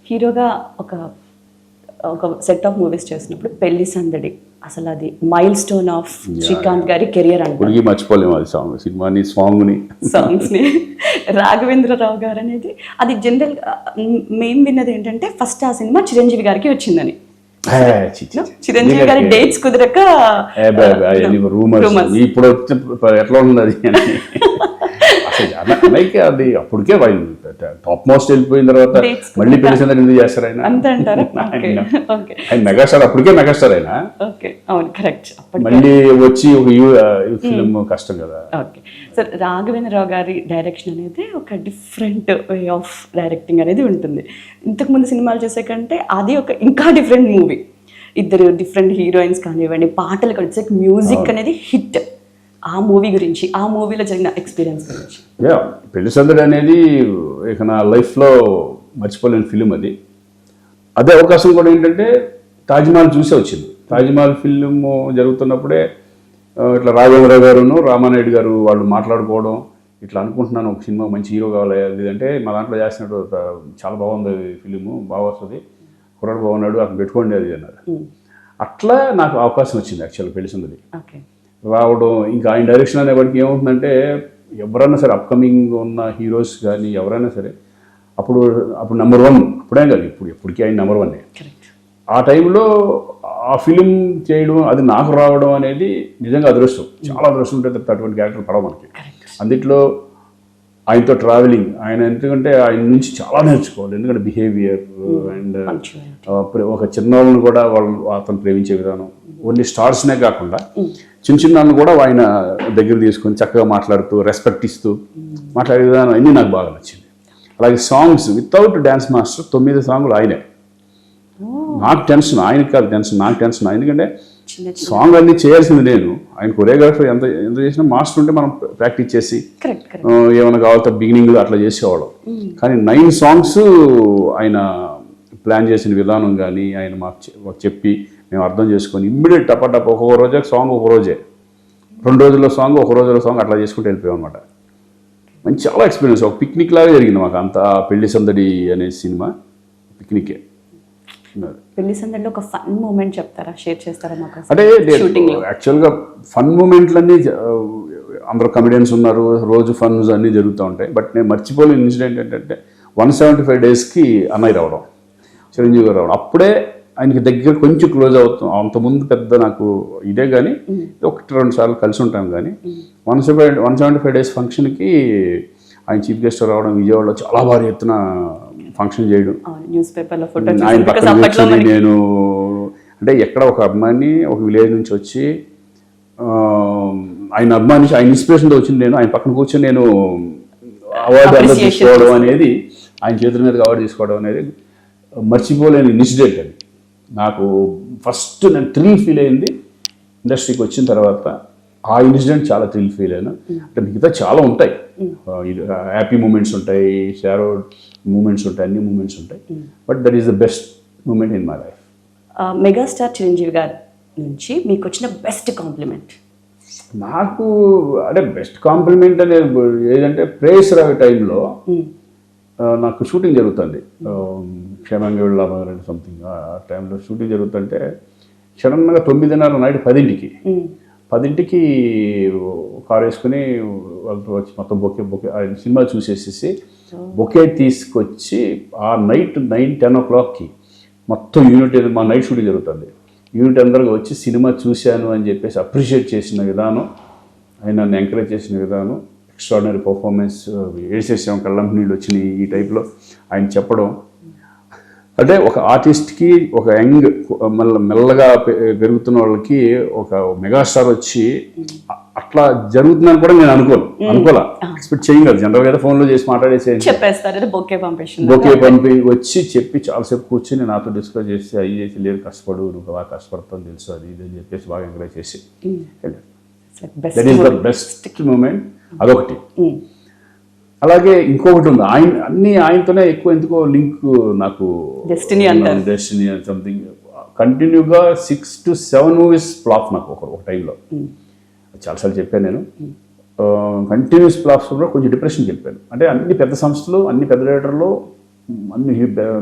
హీరోగా ఒక ఒక సెట్ ఆఫ్ మూవీస్ చేసినప్పుడు పెళ్లి సందడి అసలు అది మైల్ స్టోన్ ఆఫ్ శ్రీకాంత్ గారి కెరియర్ అంటే మర్చిపోలేము అది సినిమాని సాంగ్స్ని. రాఘవేంద్రరావు గారు అనేది అది జనరల్ మేము విన్నది ఏంటంటే ఫస్ట్ ఆ సినిమా చిరంజీవి గారికి వచ్చిందని. చిరంజీవి గారి డేట్స్ కుదరక ఇప్పుడు ఎట్లా ఉన్నది అది అప్పటికే టాప్ మోస్ట్ వెళ్ళిపోయిన తర్వాత మళ్ళీ పెళ్లి సందడి ఎందుకు చేస్తారు ఆయన? ఆయన మెగాస్టార్, అప్పటికే మెగాస్టార్ ఆయన. మళ్ళీ వచ్చి ఒక ఫిల్మ్ కష్టం కదా. ఓకే సార్, రాఘవేంద్రరావు గారి డైరెక్షన్ అనేది ఒక డిఫరెంట్ వే ఆఫ్ డైరెక్టింగ్ అనేది ఉంటుంది. ఇంతకుముందు సినిమాలు చేసే కంటే అది ఒక ఇంకా డిఫరెంట్ మూవీ. ఇద్దరు డిఫరెంట్ హీరోయిన్స్ కానివ్వండి, పాటలు కలిసే మ్యూజిక్ అనేది హిట్. ఆ మూవీ గురించి, ఆ మూవీలో జరిగిన ఎక్స్పీరియన్స్ గురించి. పెళ్లి సందడి అనేది ఇక నా లైఫ్లో మర్చిపోలేని ఫిలిం అది. అదే అవకాశం కూడా ఏంటంటే తాజ్మహల్ చూసే వచ్చింది. తాజ్మహల్ ఫిలిం జరుగుతున్నప్పుడే ఇట్లా రాఘవేంద్రరావు గారును రామానాయుడు గారు వాళ్ళు మాట్లాడుకోవడం, ఇట్లా అనుకుంటున్నాను ఒక సినిమా మంచి హీరో కావాలి, లేదంటే మా దాంట్లో చేసినట్టు చాలా బాగుంది ఫిలిము, బాగా వస్తుంది, కుర్రాడు బాగున్నాడు, అతను పెట్టుకోండి అది అన్నారు. అట్లా నాకు అవకాశం వచ్చింది యాక్చువల్ పెళ్లి సందడి రావడం. ఇంకా ఆయన డైరెక్షన్ అనేవాడికి ఏమవుతుందంటే ఎవరైనా సరే అప్కమింగ్ ఉన్న హీరోస్ కానీ ఎవరైనా సరే అప్పుడు నెంబర్ 1 అప్పుడే కాదు, ఎప్పటికీ ఆయన నెంబర్ 1. ఆ టైంలో ఆ ఫిలిం చేయడం, అది నాకు రావడం అనేది నిజంగా అదృష్టం, చాలా అదృష్టం ఉంటుంది. అటువంటి క్యారెక్టర్ పడవ మనకి. అందుట్లో ఆయనతో ట్రావెలింగ్, ఆయన ఎందుకంటే ఆయన నుంచి చాలా నేర్చుకోవాలి. ఎందుకంటే బిహేవియర్ అండ్ ఒక చిన్నవాళ్ళని కూడా అతను ప్రేమించే విధానం, ఓన్లీ స్టార్స్నే కాకుండా చిన్న కూడా ఆయన దగ్గర తీసుకొని చక్కగా మాట్లాడుతూ రెస్పెక్ట్ ఇస్తూ మాట్లాడే విధానం అన్నీ నాకు బాగా నచ్చింది. అలాగే సాంగ్స్ వితౌట్ డ్యాన్స్ మాస్టర్ 9 సాంగులు ఆయనే. నాకు టెన్షన్, ఆయనకి కాదు టెన్షన్, నాకు టెన్షన్. ఎందుకంటే సాంగ్ అన్నీ చేయాల్సింది నేను. ఆయన కొరియోగ్రాఫర్ ఎంత చేసినా మాస్టర్ ఉంటే మనం ప్రాక్టీస్ చేసి ఏమైనా కావాలంటే బిగినింగ్లో అట్లా చేసేవాళ్ళం. కానీ 9 సాంగ్స్ ఆయన ప్లాన్ చేసిన విధానం కానీ ఆయన మాకు చెప్పి మేము అర్థం చేసుకొని ఇమ్మీడియట్ టపటప్ ఒక్కొక్క రోజే సాంగ్, ఒక రోజే 2 రోజుల్లో సాంగ్, ఒక రోజులో సాంగ్ అట్లా చేసుకుంటూ వెళ్ళిపోయాం అనమాట. మంచి చాలా ఎక్స్పీరియన్స్, ఒక పిక్నిక్ లాగా జరిగింది మాకు అంతా. పెళ్లి సందడి అనే సినిమా పిక్నికే. పెళ్లి సందడిలో ఒక ఫన్ మూమెంట్ చెప్తారా, షేర్ చేస్తారా మాకు? అంటే యాక్చువల్గా ఫన్ మూమెంట్లన్నీ అందరూ కమెడియన్స్ ఉన్నారు, రోజు ఫన్స్ అన్నీ జరుగుతూ ఉంటాయి. బట్ నేను మర్చిపోలేని ఇన్సిడెంట్ ఏంటంటే 175 డేస్కి అన్నయ్య రావడం, చిరంజీవి గారు రావడం. అప్పుడే ఆయనకి దగ్గర కొంచెం క్లోజ్ అవుతాం. అంతకుముందు పెద్ద నాకు ఇదే కానీ 1-2 సార్లు కలిసి ఉంటాం. కానీ 175 డేస్ ఫంక్షన్కి ఆయన చీఫ్ గెస్ట్ రావడం, విజయవాడలో చాలా భారీ ఎత్తున ఫంక్షన్ చేయడం, ఆయన పక్కన కూర్చొని నేను అంటే ఎక్కడ ఒక అభిమాని ఒక విలేజ్ నుంచి వచ్చి ఆయన అభిమాని ఆయన ఇన్స్పిరేషన్తో వచ్చింది, నేను ఆయన పక్కన కూర్చొని నేను అవార్డు అందరూ తీసుకోవడం అనేది, ఆయన చేతుల మీదకి అవార్డు తీసుకోవడం అనేది మర్చిపోలేని ఇన్సిడెంట్. అది నాకు ఫస్ట్ నేను థ్రిల్ ఫీల్ అయింది ఇండస్ట్రీకి వచ్చిన తర్వాత. ఆ ఇన్సిడెంట్ చాలా థ్రిల్ ఫీల్ అయినా. అంటే మిగతా చాలా ఉంటాయి, హ్యాపీ మూమెంట్స్ ఉంటాయి, షారో మూమెంట్స్ ఉంటాయి, అన్ని మూమెంట్స్ ఉంటాయి. But that is the best moment in my life. Megastar Chiranjeevi గారి నుంచి మీకు వచ్చిన బెస్ట్ కాంప్లిమెంట్? నాకు అంటే బెస్ట్ కాంప్లిమెంట్ అనేది ఏదంటే ప్రేస్ రావే టైంలో నాకు షూటింగ్ జరుగుతుంది, క్షేమంగా వెళ్ళాలి సంథింగ్. ఆ టైంలో షూటింగ్ జరుగుతుంటే సడన్గా 9:30 నైట్ 10ంటికి కారు వేసుకుని వాళ్ళతో వచ్చి మొత్తం బొకే ఆయన సినిమా చూసేసేసి బొకే తీసుకొచ్చి ఆ నైట్ 9-10 o'clockకి మొత్తం యూనిట్, మా నైట్ షూటింగ్ జరుగుతుంది, యూనిట్ అందరిగా వచ్చి సినిమా చూశాను అని చెప్పేసి అప్రిషియేట్ చేసిన విధానం, ఆయన నన్ను ఎంకరేజ్ చేసిన విధానం, ఎక్స్ట్రాడినరీ పర్ఫార్మెన్స్, ఏడ్చేసాం, కళ్ళంపు నీళ్ళు వచ్చినాయి, ఈ టైప్లో ఆయన చెప్పడం. అంటే ఒక ఆర్టిస్ట్కి, ఒక యంగ్ మెల్లగా పెరుగుతున్న వాళ్ళకి ఒక మెగాస్టార్ వచ్చి అట్లా జరుగుతుందని కూడా నేను అనుకోలే, ఎక్స్పెక్ట్ చేయగలరు. జనరల్గా అయితే ఫోన్లో చేసి మాట్లాడేసి బొకే పంపి వచ్చి చెప్పి చాలాసేపు కూర్చొని నాతో డిస్కస్ చేసి అవి చేసి లేదు కష్టపడు, నువ్వు బాగా కష్టపడతావు తెలుసు, అది ఇది అని చెప్పేసి బాగా ఎంకరేజ్ చేసి that is the best moment. అదొకటి. అలాగే ఇంకొకటి ఉంది, ఆయనతోనే ఎక్కువ ఎందుకో లింక్ నాకు, డెస్టినీ అని సంథింగ్. కంటిన్యూగా 6 to 7 మూవీస్ ఫ్లాప్ నాకు ఒక టైంలో. చాలాసార్లు చెప్పాను నేను, కంటిన్యూస్ ఫ్లాప్స్ కూడా కొంచెం డిప్రెషన్కి వెళ్ళిపోయాను. అంటే అన్ని పెద్ద సంస్థలు, అన్ని పెద్ద డైరెక్టర్లు అన్ని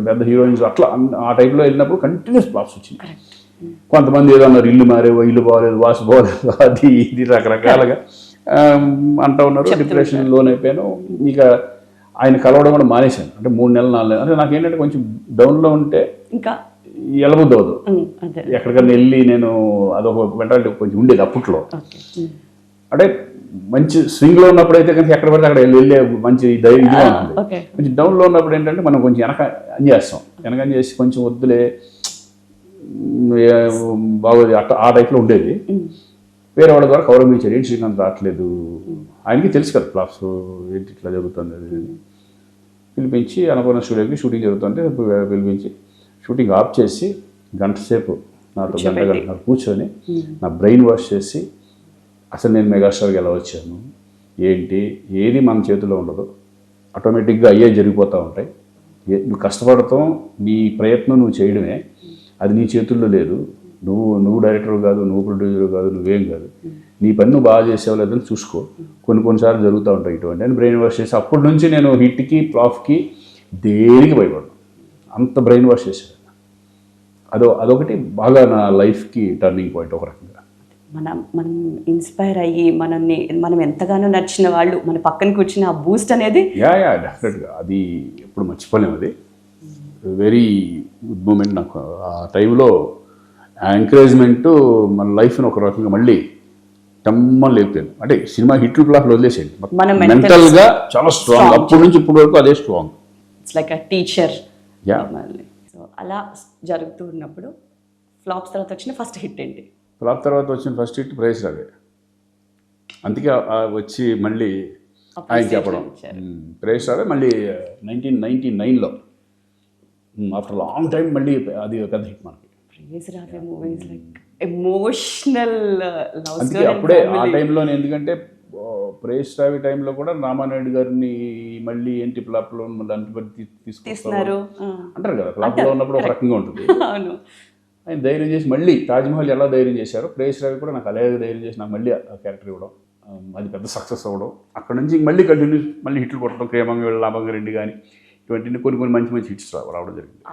పెద్ద హీరోయిన్స్ అట్లా ఆ టైప్లో వెళ్ళినప్పుడు కంటిన్యూస్ ఫ్లాప్స్ వచ్చింది. కరెక్ట్. కొంతమంది ఏదో అన్నారు ఇల్లు మారేవో, ఇల్లు బాగలేదు, వాసు బాగలేదు, అది ఇది రకరకాలుగా అంటూ ఉన్నారు. డిప్రెషన్ లోన్ అయిపోయాను. ఇక ఆయన కలవడం కూడా మానేశాను. అంటే 3 నెలలు 4 నెలలు అంటే నాకేంటంటే కొంచెం డౌన్లో ఉంటే ఇంకా ఎలబుద్ది అవ్వదు. అదే ఎక్కడికన్నా వెళ్ళి నేను అదొక మెంటాలిటీ కొంచెం ఉండేది అప్పట్లో. అంటే మంచి స్వింగ్లో ఉన్నప్పుడు అయితే కనుక ఎక్కడ పడితే అక్కడ వెళ్ళే మంచి ధైర్యంగా ఉంటుంది. కొంచెం డౌన్లో ఉన్నప్పుడు ఏంటంటే మనం కొంచెం వెనక చేస్తాం. వెనకని చేసి కొంచెం వద్దులే బాగోదు ఆ టైప్లో ఉండేది. వేరే వాళ్ళ ద్వారా గౌరవించారు. ఏంటి శ్రీకాంత్ రావట్లేదు, ఆయనకి తెలుసు కదా ఫ్లాప్స్ ఏంటి ఇట్లా జరుగుతుంది అది. పిలిపించి అన్నపూర్ణ స్టూడియోకి షూటింగ్ జరుగుతుంటే పిలిపించి షూటింగ్ ఆఫ్ చేసి గంట సేపు నాతో గంట కూర్చొని నా బ్రెయిన్ వాష్ చేసి అసలు నేను మెగాస్టార్కి ఎలా వచ్చాను ఏంటి, ఏది మన చేతిలో ఉండదు, ఆటోమేటిక్గా అయ్యే జరిగిపోతూ ఉంటాయి. నువ్వు కష్టపడతాం, నీ ప్రయత్నం నువ్వు చేయడమే, అది నీ చేతుల్లో లేదు. నువ్వు డైరెక్టర్ కాదు, నువ్వు ప్రొడ్యూసర్ కాదు, నువ్వేం కాదు, నీ పని నువ్వు బాగా చేసావు లేదని చూసుకో, కొన్నిసార్లు జరుగుతూ ఉంటాయి ఇటువంటి అని బ్రెయిన్ వాష్ చేసి అప్పటి నుంచి నేను హిట్కి ఫ్లాప్కి దేనికి భయపడను. అంత బ్రెయిన్ వాష్ చేశాను. అదొకటి బాగా నా లైఫ్కి టర్నింగ్ పాయింట్ ఒక రకంగా. మనం ఇన్స్పైర్ అయ్యి మనం ఎంతగానో నచ్చిన వాళ్ళు మన పక్కన కూర్చుని ఆ బూస్ట్ అనేది డెఫినెట్గా అది ఎప్పుడు మర్చిపోలేము. అది వెరీ గుడ్ మూమెంట్. నాకు ఆ టైంలో ఆ ఎంకరేజ్మెంట్ మన లైఫ్ని ఒక రకంగా మళ్ళీ టమ్మని లేపాను. అంటే సినిమా హిట్లు ఫ్లాప్లు వదిలేసేయండి, మెంటల్గా చాలా స్ట్రాంగ్. అప్పటి నుంచి ఇప్పటి వరకు అదే strong. It's like a teacher. So అలా జరుగుతూ ఉన్నప్పుడు ఫ్లాప్స్ తర్వాత వచ్చిన ఫస్ట్ హిట్ ఏంటి? ఫ్లాప్ తర్వాత వచ్చిన ఫస్ట్ హిట్ ప్రైస్ రావే. అందుకే వచ్చి మళ్ళీ ఆయన చెప్పడం ప్రైస్ రావే మళ్ళీ 1999లో ఆఫ్టర్ లాంగ్ టైం మళ్ళీ అది పెద్ద హిట్ మనకి. ప్రైస్ రావే movie is like emotional love అందుకే అప్పుడే ఆ టైంలోనే, ఎందుకంటే ప్రేస్ రావి టైంలో కూడా రామానాయుడు గారిని మళ్ళీ ఏంటి ఫ్లాప్లో మళ్ళీ అంటిపడి తీసుకొస్తారు అంటారు కదా. ఫ్లాప్లో ఉన్నప్పుడు ఒక రకంగా ఉంటుంది. ఆయన ధైర్యం చేసి మళ్ళీ తాజ్మహల్ ఎలా ధైర్యం చేశారో ప్రేస్ రావి కూడా నాకు అలాగే ధైర్యం చేసి నాకు మళ్ళీ ఆ క్యారెక్టర్ ఇవ్వడం, అది పెద్ద సక్సెస్ అవ్వడం. అక్కడ నుంచి మళ్ళీ కంటిన్యూ మళ్ళీ హిట్లు కొట్టడం, ప్రేమంగా లాభంగా రెడ్డి కానీ ఇటువంటి కొన్ని మంచి హిట్స్ రావడం జరిగింది.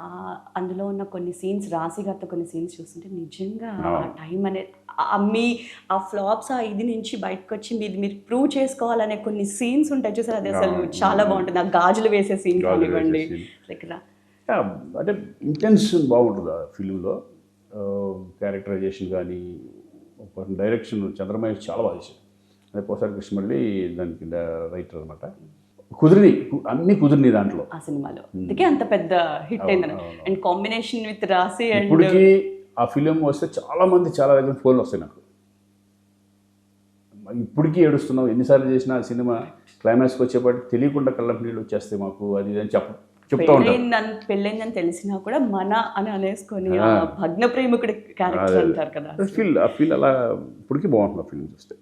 అందులో ఉన్న కొన్ని సీన్స్, రాశి గారితో కొన్ని సీన్స్ చూస్తుంటే నిజంగా ఆ టైం అనేది ఆ ఫ్లాప్స్ ఆ ఇది నుంచి బయటకు వచ్చి మీరు ప్రూవ్ చేసుకోవాలనే కొన్ని సీన్స్ ఉంటాయి చూసారు, అది అసలు చాలా బాగుంటుంది. ఆ గాజులు వేసే సీన్ కానివ్వండి, అంటే ఇంటెన్షన్ బాగుంటుంది ఆ ఫిలింలో. క్యారెక్టరైజేషన్ కానీ డైరెక్షన్ చంద్రమహేష్ చాలా బాగా చేశారు. అదే పోసారి కృష్ణమల్లి దానికి రైటర్ అనమాట. అన్ని కుదిరిని దాంట్లో ఆ సినిమాలో, అందుకే అంత పెద్ద హిట్ అయింది. అండ్ కాంబినేషన్ విత్ రాశి అండ్ ఇప్పటికి ఆ ఫిలిం వస్తే చాలా దగ్గర ఫోన్లు వస్తాయి నాకు. ఇప్పటికీ ఏడుస్తున్నావు, ఎన్నిసార్లు చేసినా ఆ సినిమా క్లైమాక్స్కి వచ్చేపాటికి తెలియకుండా కళ్ళ నీళ్ళు వచ్చేస్తాయి మాకు, అది అని చెప్తా ఉంటాను. పెళ్ళైందని తెలిసినా కూడా మన అని అనేసుకొని భగ్న ప్రేమికుడి క్యారెక్టర్ అంటారు కదా, ఆ ఫీల్ అలా ఇప్పటికీ బాగుంటుంది ఆ ఫిలిం చూస్తే.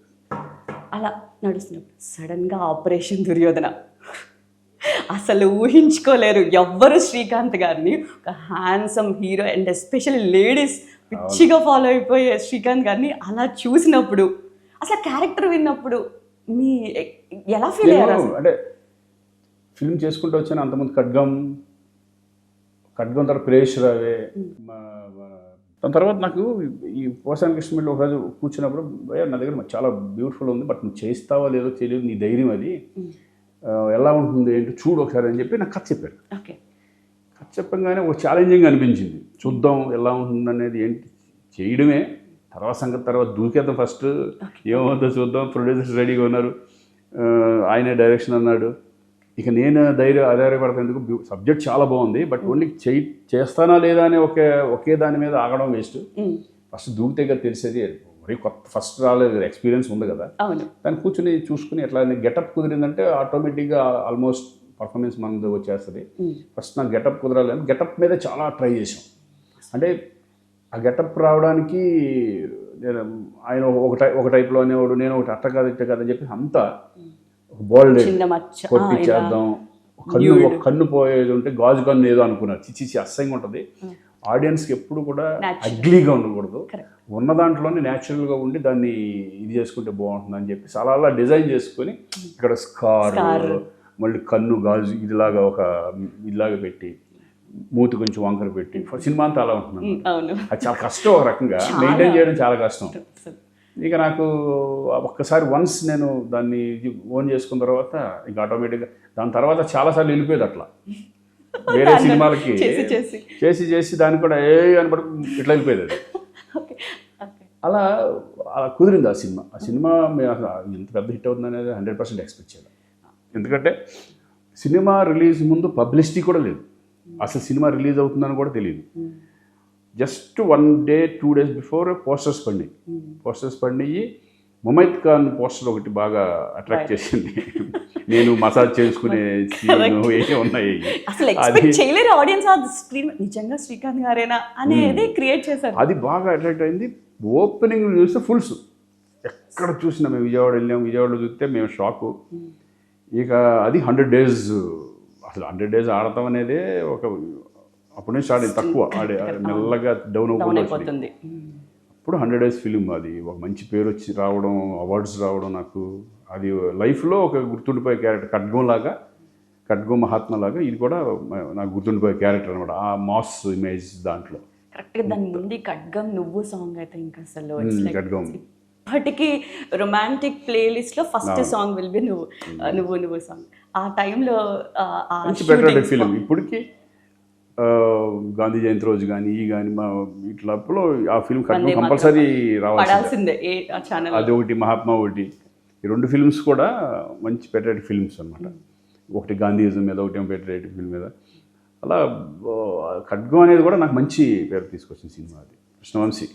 అలా నడుస్తున్నప్పుడు సడన్గా ఆపరేషన్ దుర్యోధన అసలు ఊహించుకోలేరు ఎవ్వరు శ్రీకాంత్ గారిని, ఒక handsome hero and especially ladies పిచ్చిగా ఫాలో అయిపోయే శ్రీకాంత్ గారిని అలా చూసినప్పుడు, అసలు క్యారెక్టర్ విన్నప్పుడు మీ ఎలా ఫీల్ అయ్యారు? అంటే ఫిల్మ్ చేసుకుంటూ వచ్చాను, అంతకుముందు ఖడ్గం తర్వాత ప్రేష్ రావే. దాని తర్వాత నాకు ఈ పోసాని కృష్ణమల్లి ఒకరోజు కూర్చున్నప్పుడు, నా దగ్గర చాలా బ్యూటిఫుల్ ఉంది, బట్ నువ్వు చేస్తావో లేదో తెలియదు, నీ ధైర్యం అది ఎలా ఉంటుంది ఏంటి చూడు ఒకసారి అని చెప్పి నాకు కథ చెప్పారు. కథ చెప్పగానే ఒక ఛాలెంజింగ్ అనిపించింది. చూద్దాం ఎలా ఉంటుంది అనేది, ఏంటి చేయడమే తర్వాత సంగతి, తర్వాత దూకేద్దాం, ఫస్ట్ ఏమవుతుందో చూద్దాం. ప్రొడ్యూసర్స్ రెడీగా ఉన్నారు, ఆయనే డైరెక్షన్ అన్నాడు. ఇక నేను ఆధారపడేందుకు సబ్జెక్ట్ చాలా బాగుంది, బట్ ఓన్లీ చేస్తానా లేదా అని ఒకే దాని మీద ఆగడం వేస్ట్. ఫస్ట్ దూకితే కదా తెలిసేది, మరీ కొత్త ఫస్ట్ రాలేదు, ఎక్స్పీరియన్స్ ఉంది కదా, దాన్ని కూర్చొని చూసుకుని ఎట్లా గెటప్ కుదిరిందంటే ఆటోమేటిక్గా ఆల్మోస్ట్ పర్ఫార్మెన్స్ మనది వచ్చేస్తుంది. ఫస్ట్ నాకు గెటప్ కుదరాలి, గెటప్ మీద చాలా ట్రై చేసాం. అంటే ఆ గెటప్ రావడానికి ఆయన ఒక టైప్లో అనేవాడు, నేను ఒకటి అట్ట కాదు ఇట్ట కాదని చెప్పి అంతా బోల్డ్ కొట్టించేద్దాం, కన్ను పోయేది ఉంటే గాజు కన్ను ఏదో అనుకున్నారు. చిచ్చి అసహ్యంగా ఉంటుంది. ఆడియన్స్కి ఎప్పుడు కూడా అగ్లీగా ఉండకూడదు, ఉన్న దాంట్లోనే న్యాచురల్గా ఉండి దాన్ని ఇది చేసుకుంటే బాగుంటుంది అని చెప్పి చాలా అలా డిజైన్ చేసుకొని ఇక్కడ స్కార్ మళ్ళీ కన్ను గాజు ఇదిలాగా ఇదిలాగా పెట్టి మూతి కొంచెం వంకర పెట్టి సినిమా అంతా అలా ఉంటున్నాను. అవును, అది చాలా కష్టం, ఒక రకంగా మెయింటైన్ చేయడం చాలా కష్టం. ఇక నాకు ఒక్కసారి వన్స్ నేను దాన్ని ఓన్ చేసుకున్న తర్వాత ఇంకా ఆటోమేటిక్గా దాని తర్వాత చాలాసార్లు వెళ్ళిపోయేది అట్లా వేరే సినిమాలకి చేసి దాన్ని కూడా అని పడుకు ఇట్లా వెళ్ళిపోయేది అది. అలా కుదిరింది ఆ సినిమా మేము అసలు ఇంత పెద్ద హిట్ అవుతుంది అనేది 100% ఎక్స్పెక్ట్ చేయాలి. ఎందుకంటే సినిమా రిలీజ్ ముందు పబ్లిసిటీ కూడా లేదు, అసలు సినిమా రిలీజ్ అవుతుందని కూడా తెలియదు. Just 1 day 2 days before posters పడినాయి. ముమైత్ ఖాన్ పోస్టర్ ఒకటి బాగా అట్రాక్ట్ చేసింది. నేను మసాజ్ చేసుకునే సీన్ ఉన్నాయి, అసలు ఎక్స్పెక్ట్ చేయలేరు ఆడియన్స్ ఆ స్క్రీన్ నిజంగా శ్రీకాంత్ గారేనా అనేది క్రియేట్ చేశారు. అది బాగా అట్రాక్ట్ అయింది. ఓపెనింగ్ చూస్తే ఫుల్స్ ఎక్కడ చూసినా మేము విజయవాడలో చూస్తే మేము షాకు. ఇక అది 100 days, అసలు 100 days ఆడతాం అనేది అప్పుడు నుంచి స్టార్ట్ తక్కువ మెల్లగా డౌన్ అయిపోతుంది. అప్పుడు 100 days ఫిలిం అది ఒక మంచి పేరు వచ్చి రావడం, అవార్డ్స్ రావడం, నాకు అది లైఫ్లో ఒక గుర్తుండిపోయే క్యారెక్టర్. ఖడ్గో మహాత్మా లాగా ఇది కూడా నాకు గుర్తుండిపోయే క్యారెక్టర్ అనమాట. ఆ మాస్ ఇమేజ్ దాంట్లో కరెక్ట్గా దాని ముందు ఖడ్గం నువ్వు సాంగ్ అయితే ఇంకా అసలు ఖడ్గం ఇప్పటికీ రొమాంటిక్ ప్లేలిస్ట్లో ఫస్ట్ సాంగ్ విల్ బి నువ్వు సాంగ్. ఆ టైంలో మంచి పెట్రోటిక్ ఫిలిం. ఇప్పటికీ గాంధీ జయంతి రోజు కానీ మా ఇట్లప్పుడు ఆ ఫిల్మ్ కంపల్సరీ రావాల్సిందే. అది ఒకటి, మహాత్మా ఒకటి, ఈ 2 ఫిల్మ్స్ కూడా మంచి పెట్రియాటిక్ ఫిల్మ్స్ అనమాట. ఒకటి గాంధీయిజం మీద, ఒకటి పెట్రియాటిక్ ఫిల్మ్ మీద. అలా ఖడ్గం అనేది కూడా నాకు మంచి పేరు తీసుకొచ్చిన సినిమా అది. కృష్ణవంశీ